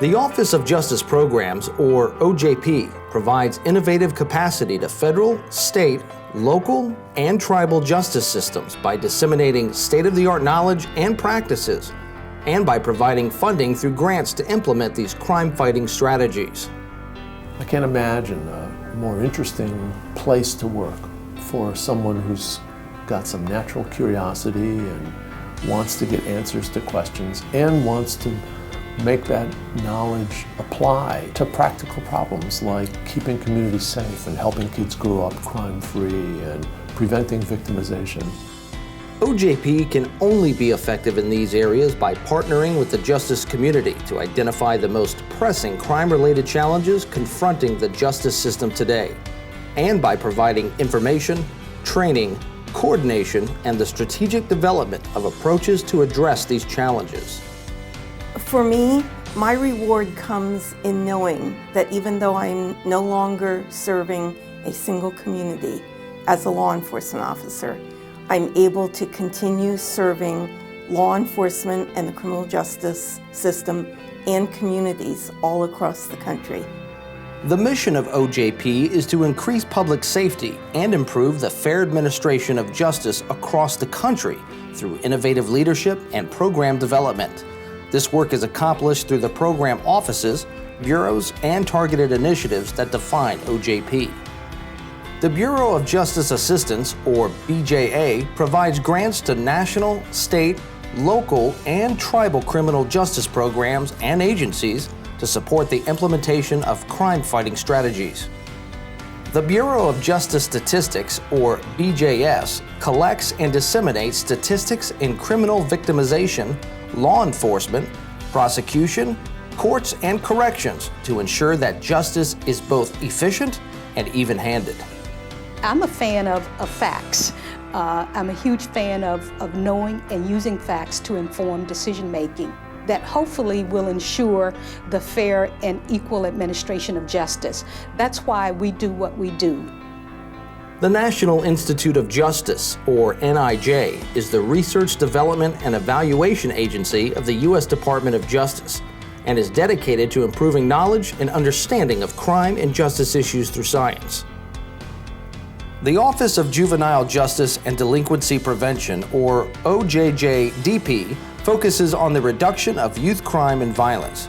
The Office of Justice Programs, or OJP, provides innovative capacity to federal, state, local, and tribal justice systems by disseminating state-of-the-art knowledge and practices, and by providing funding through grants to implement these crime-fighting strategies. I can't imagine a more interesting place to work for someone who's got some natural curiosity and wants to get answers to questions and wants to make that knowledge apply to practical problems like keeping communities safe and helping kids grow up crime-free and preventing victimization. OJP can only be effective in these areas by partnering with the justice community to identify the most pressing crime-related challenges confronting the justice system today, and by providing information, training, coordination, and the strategic development of approaches to address these challenges. For me, my reward comes in knowing that even though I'm no longer serving a single community as a law enforcement officer, I'm able to continue serving law enforcement and the criminal justice system and communities all across the country. The mission of OJP is to increase public safety and improve the fair administration of justice across the country through innovative leadership and program development. This work is accomplished through the program offices, bureaus, and targeted initiatives that define OJP. The Bureau of Justice Assistance, or BJA, provides grants to national, state, local, and tribal criminal justice programs and agencies to support the implementation of crime-fighting strategies. The Bureau of Justice Statistics, or BJS, collects and disseminates statistics in criminal victimization, law enforcement, prosecution, courts, and corrections to ensure that justice is both efficient and even-handed. I'm a fan of facts. I'm a huge fan of knowing and using facts to inform decision-making that hopefully will ensure the fair and equal administration of justice. That's why we do what we do. The National Institute of Justice, or NIJ, is the research, development, and evaluation agency of the U.S. Department of Justice and is dedicated to improving knowledge and understanding of crime and justice issues through science. The Office of Juvenile Justice and Delinquency Prevention, or OJJDP, focuses on the reduction of youth crime and violence.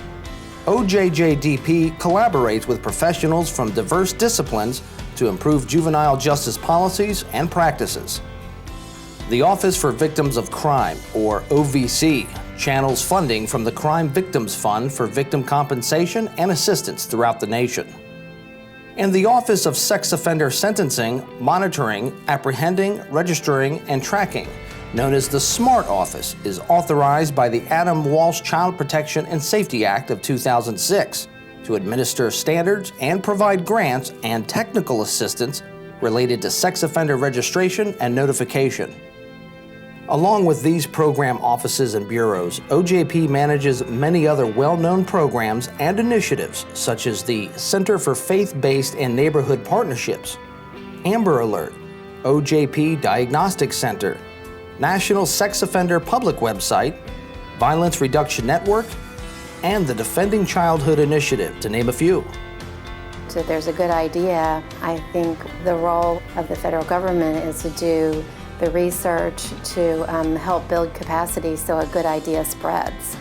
OJJDP collaborates with professionals from diverse disciplines to improve juvenile justice policies and practices. The Office for Victims of Crime, or OVC, channels funding from the Crime Victims Fund for victim compensation and assistance throughout the nation. And the Office of Sex Offender Sentencing, Monitoring, Apprehending, Registering, and Tracking, known as the SMART Office, is authorized by the Adam Walsh Child Protection and Safety Act of 2006 to administer standards and provide grants and technical assistance related to sex offender registration and notification. Along with these program offices and bureaus, OJP manages many other well-known programs and initiatives such as the Center for Faith-Based and Neighborhood Partnerships, Amber Alert, OJP Diagnostic Center, National Sex Offender Public Website, Violence Reduction Network, and the Defending Childhood Initiative, to name a few. So if there's a good idea, I think the role of the federal government is to do the research to help build capacity so a good idea spreads.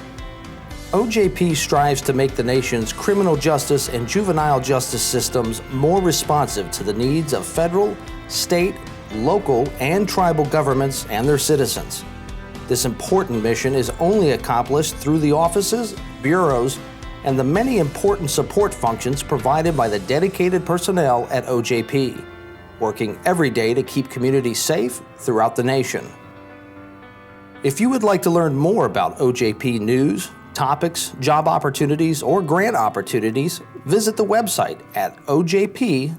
OJP strives to make the nation's criminal justice and juvenile justice systems more responsive to the needs of federal, state, local, and tribal governments and their citizens. This important mission is only accomplished through the offices, bureaus, and the many important support functions provided by the dedicated personnel at OJP, working every day to keep communities safe throughout the nation. If you would like to learn more about OJP news, topics, job opportunities, or grant opportunities, visit the website at ojp.gov.